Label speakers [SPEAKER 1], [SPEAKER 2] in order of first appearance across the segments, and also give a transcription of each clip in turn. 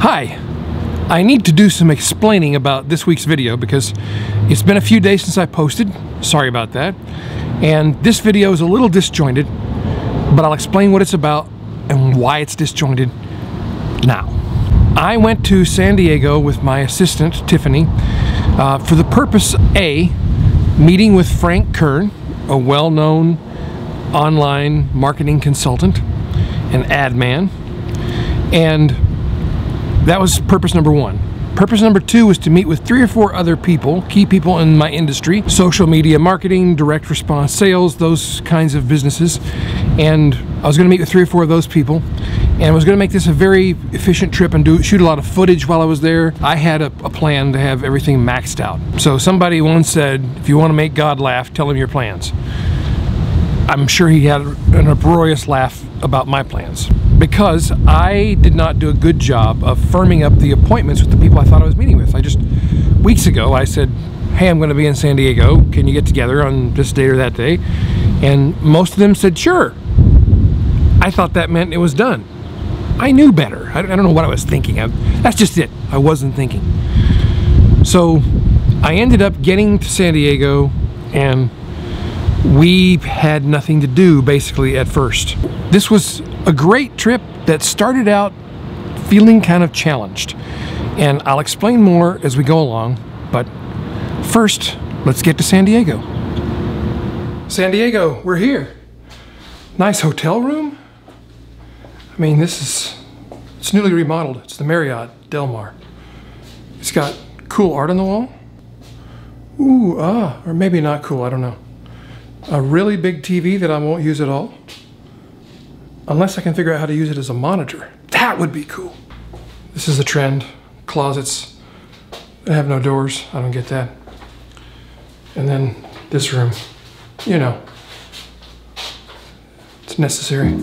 [SPEAKER 1] Hi, I need to do some explaining about this week's video because it's been a few days since I posted. Sorry about that. And this video is a little disjointed, but I'll explain what it's about and why it's disjointed now. I went to San Diego with my assistant, Tiffany, for the purpose A, meeting with Frank Kern, a well-known online marketing consultant, an ad man, and that was purpose number one. Purpose number two was to meet with 3 or 4 other people, key people in my industry, social media marketing, direct response sales, those kinds of businesses. And I was going to meet with 3 or 4 of those people, and I was going to make this a very efficient trip and shoot a lot of footage while I was there. I had a plan to have everything maxed out. So somebody once said, if you want to make God laugh, tell him your plans. I'm sure he had an uproarious laugh about my plans, because I did not do a good job of firming up the appointments with the people I thought I was meeting with. Weeks ago, I said, hey, I'm going to be in San Diego. Can you get together on this day or that day? And most of them said, sure. I thought that meant it was done. I knew better. I don't know what I was thinking. That's just it. I wasn't thinking. So I ended up getting to San Diego, and we had nothing to do basically at first. This was a great trip that started out feeling kind of challenged, and I'll explain more as we go along, but first let's get to San Diego. San Diego, we're here. Nice hotel room. I mean, it's newly remodeled. It's the Marriott Del Mar. It's got cool art on the wall. Ooh, or maybe not cool, I don't know. A really big TV that I won't use at all, unless I can figure out how to use it as a monitor. That would be cool. This is the trend. Closets that have no doors. I don't get that. And then this room, you know, it's necessary.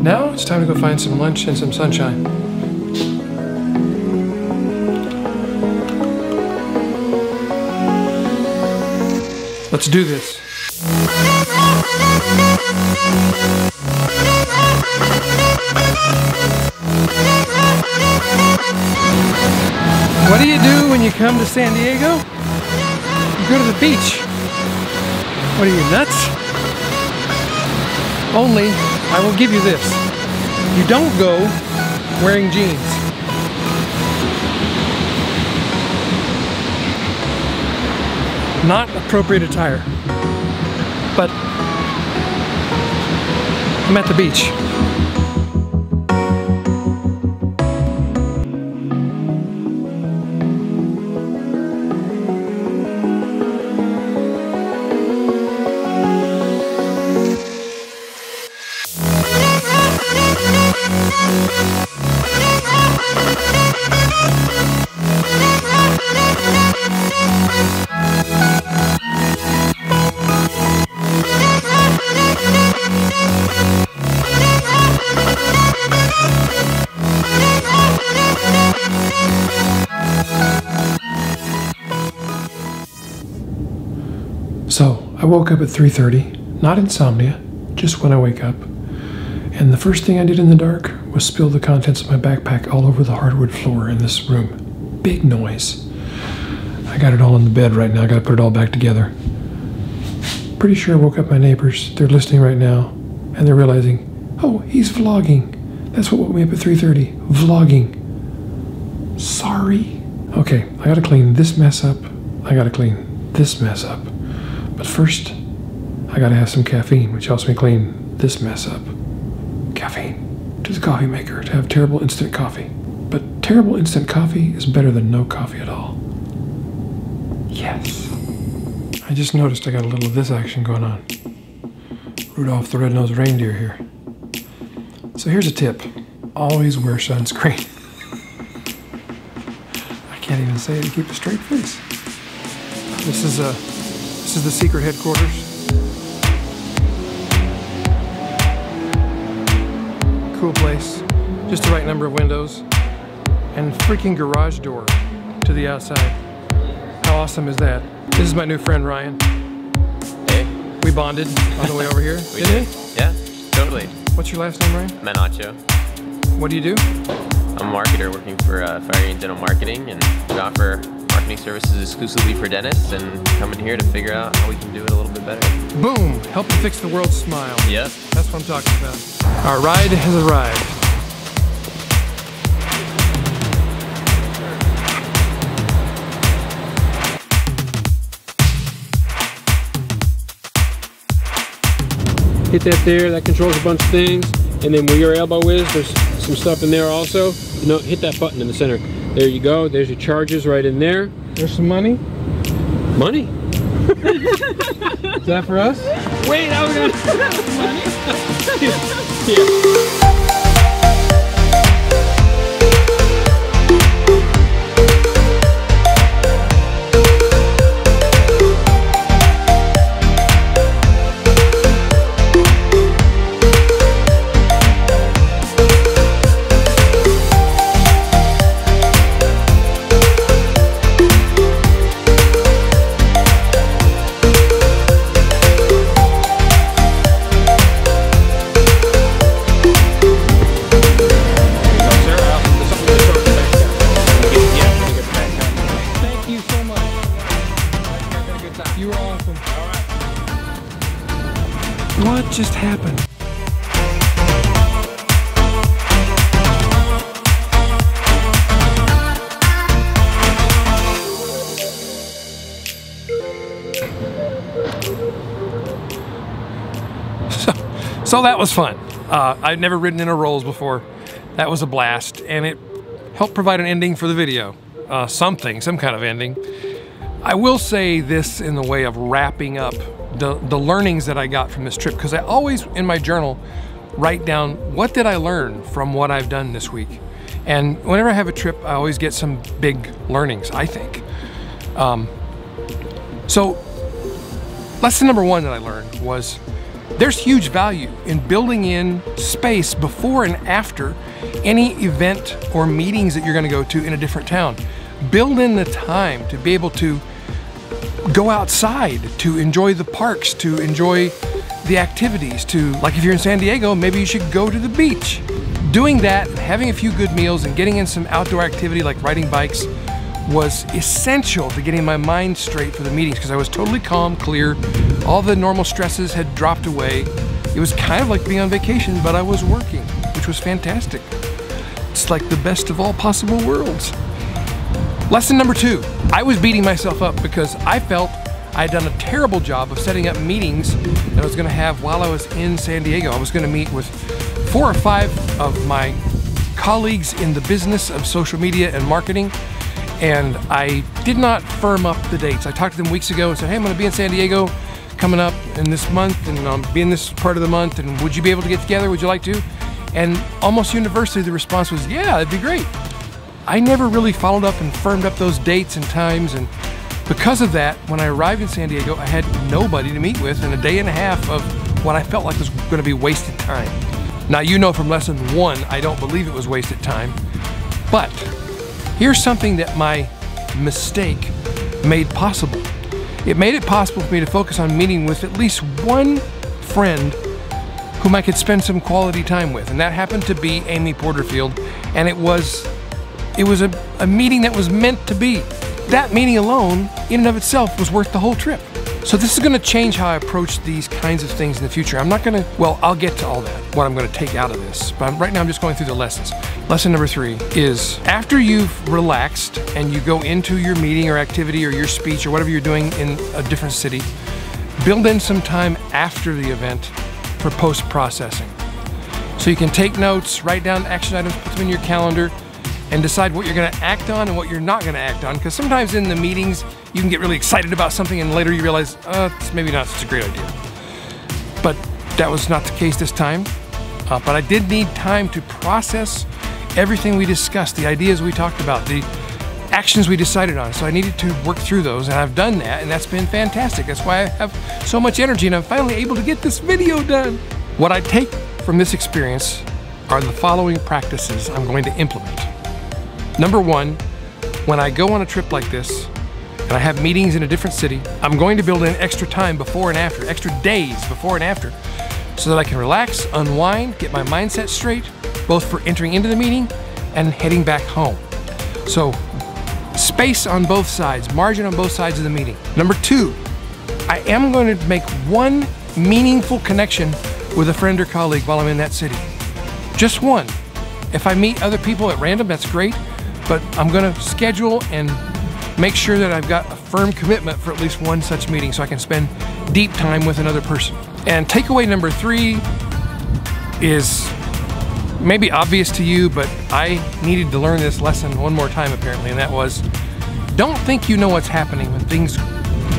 [SPEAKER 1] Now it's time to go find some lunch and some sunshine. Let's do this. What do you do when you come to San Diego? You go to the beach. What are you, nuts? Only, I will give you this. You don't go wearing jeans. Not appropriate attire. But I'm at the beach. So I woke up at 3:30, not insomnia, just when I wake up. And the first thing I did in the dark was spill the contents of my backpack all over the hardwood floor in this room. Big noise. I got it all in the bed right now. I got to put it all back together. Pretty sure I woke up my neighbors. They're listening right now, and they're realizing, oh, he's vlogging. That's what woke me up at 3:30. Vlogging. Sorry. Okay, I got to clean this mess up. I got to clean this mess up. But first, I gotta have some caffeine, which helps me clean this mess up. Caffeine. To the coffee maker to have terrible instant coffee. But terrible instant coffee is better than no coffee at all. Yes. I just noticed I got a little of this action going on. Rudolph the Red-Nosed Reindeer here. So here's a tip. Always wear sunscreen. I can't even say it to keep a straight face. This is the secret headquarters. Cool place. Just the right number of windows. And freaking garage door to the outside. How awesome is that? This is my new friend Ryan.
[SPEAKER 2] Hey.
[SPEAKER 1] We bonded on the way over here.
[SPEAKER 2] We did? Yeah, totally.
[SPEAKER 1] What's your last name, Ryan?
[SPEAKER 2] Manacho.
[SPEAKER 1] What do you do?
[SPEAKER 2] I'm a marketer working for Fire and Dental Marketing, and we offer marketing services exclusively for dentists, and coming here to figure out how we can do it a little bit better.
[SPEAKER 1] Boom! Help to fix the world's smile.
[SPEAKER 2] Yep.
[SPEAKER 1] That's what I'm talking about. Our ride has arrived.
[SPEAKER 3] Hit that there, that controls a bunch of things. And then where your elbow is, there's some stuff in there also. You know, hit that button in the center. There you go, there's your charges right in there.
[SPEAKER 1] There's some money.
[SPEAKER 3] Money?
[SPEAKER 1] Is that for us?
[SPEAKER 3] Wait, I was gonna... Money? Here.
[SPEAKER 1] You were awesome. All right. What just happened? So that was fun. I'd never ridden in a Rolls before. That was a blast, and it helped provide an ending for the video. Some kind of ending. I will say this in the way of wrapping up the learnings that I got from this trip, because I always, in my journal, write down what did I learn from what I've done this week. And whenever I have a trip, I always get some big learnings, I think. So, lesson number one that I learned was there's huge value in building in space before and after any event or meetings that you're gonna go to in a different town. Build in the time to be able to go outside, to enjoy the parks, to enjoy the activities, to, like if you're in San Diego, maybe you should go to the beach. Doing that, having a few good meals and getting in some outdoor activity like riding bikes was essential to getting my mind straight for the meetings, because I was totally calm, clear. All the normal stresses had dropped away. It was kind of like being on vacation, but I was working, which was fantastic. It's like the best of all possible worlds. Lesson number two, I was beating myself up because I felt I had done a terrible job of setting up meetings that I was gonna have while I was in San Diego. I was gonna meet with 4 or 5 of my colleagues in the business of social media and marketing, and I did not firm up the dates. I talked to them weeks ago and said, hey, I'm gonna be in San Diego coming up in this month, and I'll be in this part of the month, and would you be able to get together? Would you like to? And almost universally the response was, yeah, that'd be great. I never really followed up and firmed up those dates and times, and because of that, when I arrived in San Diego, I had nobody to meet with in a day and a half of what I felt like was gonna be wasted time. Now, you know from lesson one, I don't believe it was wasted time, but here's something that my mistake made possible. It made it possible for me to focus on meeting with at least one friend whom I could spend some quality time with, and that happened to be Amy Porterfield, and it was a meeting that was meant to be. That meeting alone, in and of itself, was worth the whole trip. So this is gonna change how I approach these kinds of things in the future. I'm not gonna, well, I'll get to all that, what I'm gonna take out of this, but right now I'm just going through the lessons. Lesson number 3 is, after you've relaxed and you go into your meeting or activity or your speech or whatever you're doing in a different city, build in some time after the event for post-processing. So you can take notes, write down action items, put them in your calendar, and decide what you're gonna act on and what you're not gonna act on. Because sometimes in the meetings, you can get really excited about something and later you realize, it's maybe not such a great idea. But That was not the case this time, but I did need time to process everything we discussed, the ideas we talked about, the actions we decided on. So I needed to work through those, and I've done that, and that's been fantastic. That's why I have so much energy, and I'm finally able to get this video done. What I take from this experience are the following practices I'm going to implement. Number one, when I go on a trip like this, and I have meetings in a different city, I'm going to build in extra time before and after, extra days before and after, so that I can relax, unwind, get my mindset straight, both for entering into the meeting and heading back home. So, space on both sides, margin on both sides of the meeting. Number two, I am going to make one meaningful connection with a friend or colleague while I'm in that city. Just one. If I meet other people at random, that's great, but I'm going to schedule and make sure that I've got a firm commitment for at least one such meeting so I can spend deep time with another person. And takeaway number three is maybe obvious to you, but I needed to learn this lesson one more time apparently, and that was, don't think you know what's happening when things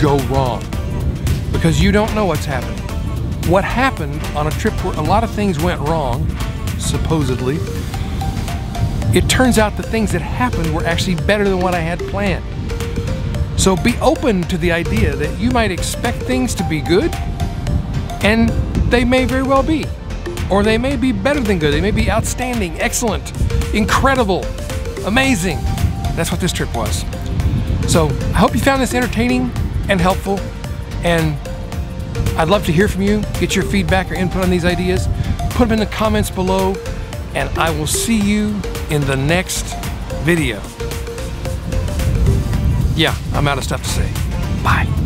[SPEAKER 1] go wrong, because you don't know what's happening. What happened on a trip where a lot of things went wrong, supposedly, it turns out the things that happened were actually better than what I had planned. So be open to the idea that you might expect things to be good, and they may very well be. Or they may be better than good. They may be outstanding, excellent, incredible, amazing. That's what this trip was. So I hope you found this entertaining and helpful, and I'd love to hear from you, get your feedback or input on these ideas. Put them in the comments below, and I will see you in the next video. Yeah, I'm out of stuff to say. Bye.